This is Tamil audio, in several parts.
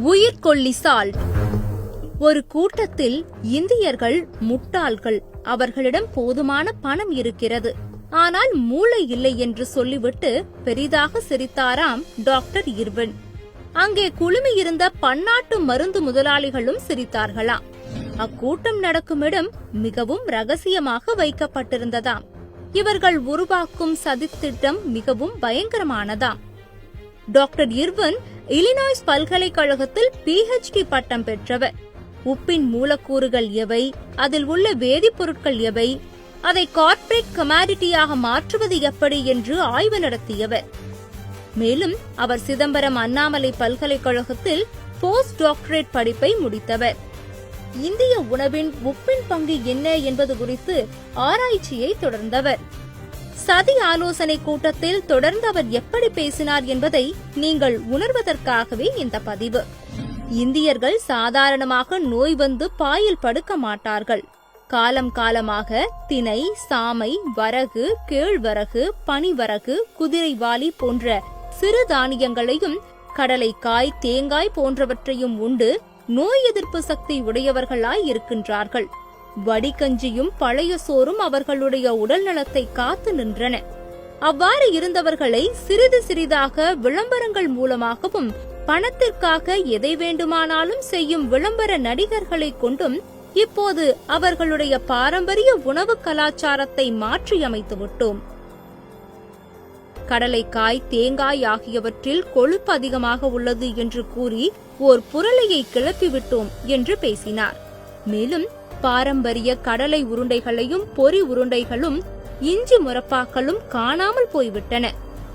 உயிர்கொல்லி சால்ட். ஒரு கூட்டத்தில் இந்தியர்கள் முட்டாள்கள், அவர்களிடம் போதுமான பணம் இருக்கிறது, ஆனால் மூளை இல்லை என்று சொல்லிவிட்டு பெரிதாக சிரித்தாராம் டாக்டர் இர்வின். அங்கே குழுமியிருந்த பன்னாட்டு மருந்து முதலாளிகளும் சிரித்தார்களாம். அக்கூட்டம் நடக்கும் இடம் மிகவும் ரகசியமாக வைக்கப்பட்டிருந்ததாம். இவர்கள் உருவாக்கும் சதித்திட்டம் மிகவும் பயங்கரமானதாம். டாக்டர் இர்வின் இலினாய்ஸ் பல்கலைக்கழகத்தில் PhD பட்டம் பெற்றவர். உப்பின் மூலக்கூறுகள் எவை, அதில் உள்ள வேதிப்பொருட்கள் எவை, அதை கார்ப்பரேட் கமாடிட்டியாக மாற்றுவது எப்படி என்று ஆய்வு நடத்தியவர். மேலும் அவர் சிதம்பரம் அண்ணாமலை பல்கலைக்கழகத்தில் போஸ்ட் டாக்டரேட் படிப்பை முடித்தவர். இந்திய உணவின் உப்பின் பங்கு என்ன என்பது குறித்து ஆராய்ச்சியை தொடர்ந்தவர். சதி ஆலோசனை கூட்டத்தில் தொடர்ந்து அவர் எப்படி பேசினார் என்பதை நீங்கள் உணர்வதற்காகவே இந்த பதிவு. இந்தியர்கள் சாதாரணமாக நோய் வந்து பாயில் படுக்க மாட்டார்கள். காலம் காலமாக திணை, சாமை, வரகு, கேழ்வரகு, பனிவரகு, குதிரைவாலி போன்ற சிறு தானியங்களையும் கடலைக்காய், தேங்காய் போன்றவற்றையும் உண்டு நோய் எதிர்ப்பு சக்தி உடையவர்களாய் இருக்கின்றார்கள். வடிகஞ்சியும் பழைய சோறும் அவர்களுடைய உடல் நலத்தை காத்து நின்றன. அவ்வாறு இருந்தவர்களை சிறிது சிறிதாக விளம்பரங்கள் மூலமாகவும் பணத்திற்காக எதை வேண்டுமானாலும் செய்யும் விளம்பர நடிகர்களை கொண்டும் இப்போது அவர்களுடைய பாரம்பரிய உணவு கலாச்சாரத்தை மாற்றியமைத்து விட்டோம். கடலைக்காய், தேங்காய் ஆகியவற்றில் கொழுப்பு அதிகமாக உள்ளது என்று கூறி ஓர் புரளையை கிளப்பிவிட்டோம் என்று பேசினார். மேலும் பாரம்பரிய கடலை உருண்டைகளையும் பொறி உருண்டைகளும் இஞ்சி முரப்பாக்களும் காணாமல் போய்விட்டன.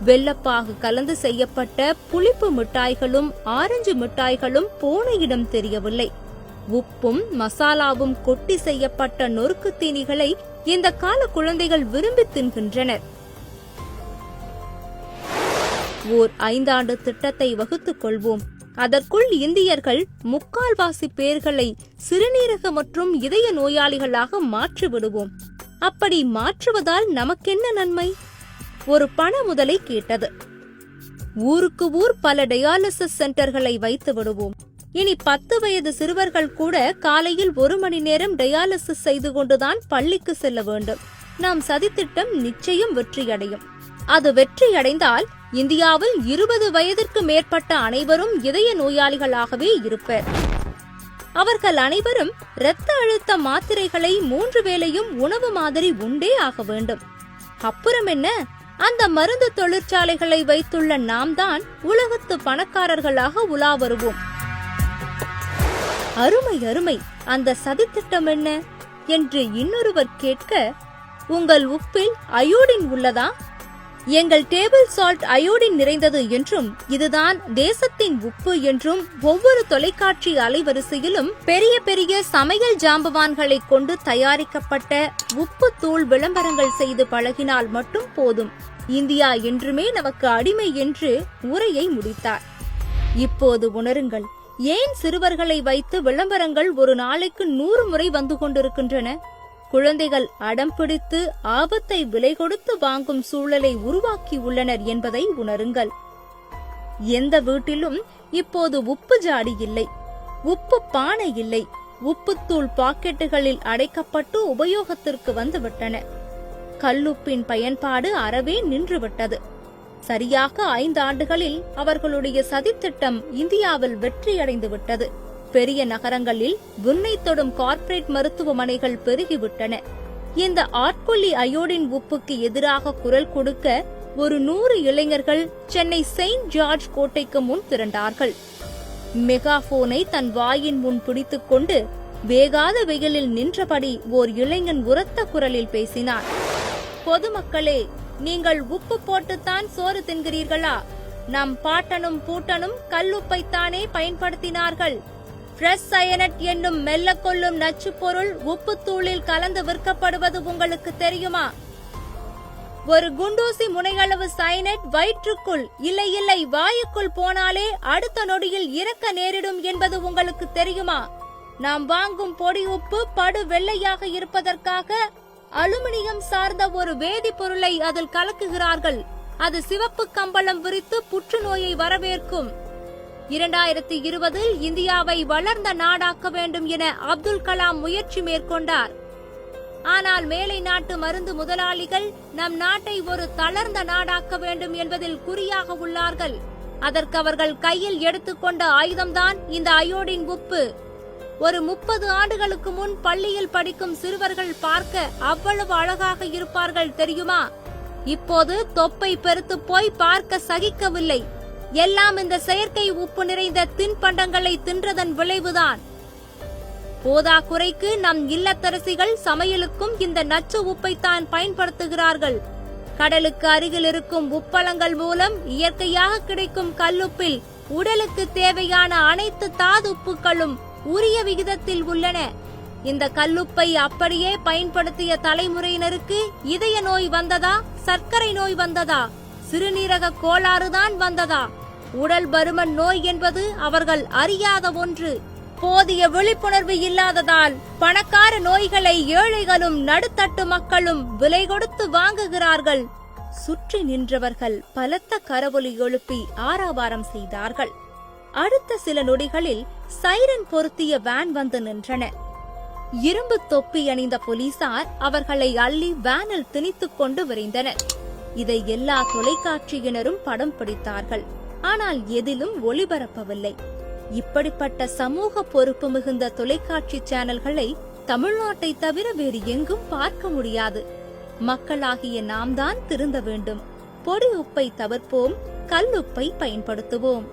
வெல்லப்பாகு கலந்து செய்யப்பட்ட புளிப்பு மிட்டாய்களும் ஆரஞ்சு மிட்டாய்களும் போன இடம் தெரியவில்லை. உப்பும் மசாலாவும் கொட்டி செய்யப்பட்ட நொறுக்கு தீனிகளை இந்த கால குழந்தைகள் விரும்பி தின்கின்றனர். ஓர் 5 ஆண்டு திட்டத்தை வகுத்துக் கொள்வோம். அதற்குள் இந்தியர்கள் 3/4 பேர்களை சிறுநீரக மற்றும் இதய நோயாளிகளாக மாற்றிவிடுவோம். அப்படி மாற்றுவதால் நமக்கென்ன நன்மை? ஒரு பண முதலை கேட்டது. ஊருக்கு ஊர் பல டயாலிசிஸ் சென்டர்களை வைத்து விடுவோம். இனி 10 வயது சிறுவர்கள் கூட காலையில் 1 மணி நேரம் டயாலிசிஸ் செய்து கொண்டுதான் பள்ளிக்கு செல்ல வேண்டும். நாம் சதித்திட்டம் நிச்சயம் வெற்றியடையும். அது வெற்றியடைந்தால் இந்தியாவில் 20 வயதிற்கு மேற்பட்ட அனைவரும் இதய நோயாளிகளாகவே இருப்பர். அவர்கள் அனைவரும் இரத்த அழுத்த மாத்திரைகளை 3 வேளையும் உணவு மாதிரி உண்டே ஆக வேண்டும். அப்புறம் என்ன, அந்த மருந்து தொழிற்சாலைகளை வைத்துள்ள நாம் தான் உலகத்து பணக்காரர்களாக உலா வருவோம். அருமை அருமை, அந்த சதித்திட்டம் என்ன என்று இன்னொருவர் கேட்க, உங்கள் உப்பில் அயோடின் உள்ளதா? எங்கள் டேபிள் சால்ட் அயோடின் நிறைந்தது என்றும் இதுதான் தேசத்தின் உப்பு என்றும் ஒவ்வொரு தொலைக்காட்சி அலைவரிசையிலும் பெரிய பெரிய சமையல் ஜாம்பவான்களை கொண்டு தயாரிக்கப்பட்ட உப்பு தூள் விளம்பரங்கள் செய்து பழகினால் மட்டும் போதும், இந்தியா என்றுமே நமக்கு அடிமை என்று உரையை முடித்தார். இப்போது உணருங்கள், ஏன் சிறுவர்களை வைத்து விளம்பரங்கள் ஒரு நாளைக்கு 100 முறை வந்து கொண்டிருக்கின்றன? குழந்தைகள் அடம் பிடித்து ஆபத்தை விலை கொடுத்து வாங்கும் சூழலை உருவாக்கி உள்ளனர் என்பதை உணருங்கள். எந்த வீட்டிலும் இப்போது உப்பு ஜாடி இல்லை, உப்பு பானை இல்லை, உப்புத்தூள் பாக்கெட்டுகளில் அடைக்கப்பட்டு உபயோகத்திற்கு வந்துவிட்டன. கல்லுப்பின் பயன்பாடு அறவே நின்றுவிட்டது. சரியாக 5 ஆண்டுகளில் அவர்களுடைய சதித்திட்டம் இந்தியாவில் வெற்றியடைந்து விட்டது. பெரிய நகரங்களில் விண்ணை தொடும் கார்ப்பரேட் மருத்துவமனைகள் பெருகிவிட்டன. இந்த ஆட்கொல்லி அயோடின் உப்புக்கு எதிராக குரல் கொடுக்க ஒரு 100 இளைஞர்கள் சென்னை செயின்ட் ஜார்ஜ் கோட்டைக்கு முன் திரண்டார்கள். மெகாபோனை தன் வாயின் முன் பிடித்துக் கொண்டு வேகாத வெயிலில் நின்றபடி ஓர் இளைஞன் உரத்த குரலில் பேசினான். பொதுமக்களே, நீங்கள் உப்பு போட்டுத்தான் சோறு தின்கிறீர்களா? நம் பாட்டனும் பூட்டனும் கல்லுப்பைத்தானே பயன்படுத்தினார்கள். ஃப்ரெஷ் சயனட் என்னும் மெல்ல கொள்ளும் நச்சு பொருள் உப்புத்தூளில் கலந்து விற்கப்படுவது உங்களுக்கு தெரியுமா? ஒரு குண்டூசி முனைகளவு சயனட் வயிற்றுக்குள் இல்லை வாயுக்குள் போனாலே அடுத்த நொடியில் இறக்க நேரிடும் என்பது உங்களுக்கு தெரியுமா? நாம் வாங்கும் பொடி உப்பு படு வெள்ளையாக இருப்பதற்காக அலுமினியம் சார்ந்த ஒரு வேதிப்பொருளை அதில் கலக்குகிறார்கள். அது சிவப்பு கம்பளம் விரித்து புற்றுநோயை வரவேற்கும். 2020 இந்தியாவை வளர்ந்த நாடாக்க வேண்டும் என அப்துல் கலாம் முயற்சி மேற்கொண்டார். ஆனால் மேலை நாட்டு மருந்து முதலாளிகள் நம் நாட்டை ஒரு தளர்ந்த நாடாக்க வேண்டும் என்பதில் குறியாக உள்ளார்கள். அதற்கு அவர்கள் கையில் எடுத்துக்கொண்ட ஆயுதம்தான் இந்த அயோடின் உப்பு. ஒரு 30 ஆண்டுகளுக்கு முன் பள்ளியில் படிக்கும் சிறுவர்கள் பார்க்க அவ்வளவு அழகாக இருப்பார்கள் தெரியுமா? இப்போது தொப்பை பெருத்து போய் பார்க்க சகிக்கவில்லை. எல்லாம் இந்த செயற்கை உப்பு நிறைந்த தின்பண்டங்களை தின்றதன் விளைவுதான். போதாக்குறைக்கு நம் இல்லத்தரசிகள் சமையலுக்கும் இந்த நச்சு உப்பைத்தான் பயன்படுத்துகிறார்கள். கடலுக்கு அருகில் இருக்கும் உப்பளங்கள் மூலம் இயற்கையாக கிடைக்கும் கல்லுப்பில் உடலுக்கு தேவையான அனைத்து தாதுப்புகளும் உரிய விகிதத்தில் உள்ளன. இந்த கல்லுப்பை அப்படியே பயன்படுத்திய தலைமுறையினருக்கு இதய நோய் வந்ததா, சர்க்கரை நோய் வந்ததா, சிறுநீரக கோளாறுதான் வந்ததா? உடல் பருமன் நோய் என்பது அவர்கள் அறியாத ஒன்று. போதிய விழிப்புணர்வு இல்லாததால் பணக்கார நோய்களை ஏழைகளும் நடுத்தட்டு மக்களும் விலை கொடுத்து வாங்குகிறார்கள். சுற்றி நின்றவர்கள் பலத்த கரவொலி எழுப்பி ஆரவாரம் செய்தார்கள். அடுத்த சில நொடிகளில் சைரன் பொருத்திய வேன் வந்து நின்றன. இரும்பு தொப்பி அணிந்த போலீசார் அவர்களை அள்ளி வேனில் திணித்துக் கொண்டு விரைந்தனர். இதை எல்லா தொலைக்காட்சியினரும் படம் பிடித்தார்கள். ஆனால் எதிலும் ஒளிபரப்பவில்லை. இப்படிப்பட்ட சமூக பொறுப்பு மிகுந்த தொலைக்காட்சி சேனல்களை தமிழ்நாட்டை தவிர வேறு எங்கும் பார்க்க முடியாது. மக்களாகிய நாம் தான் திருந்த வேண்டும். பொடி உப்பை தவிர்ப்போம், கல்லுப்பை பயன்படுத்துவோம்.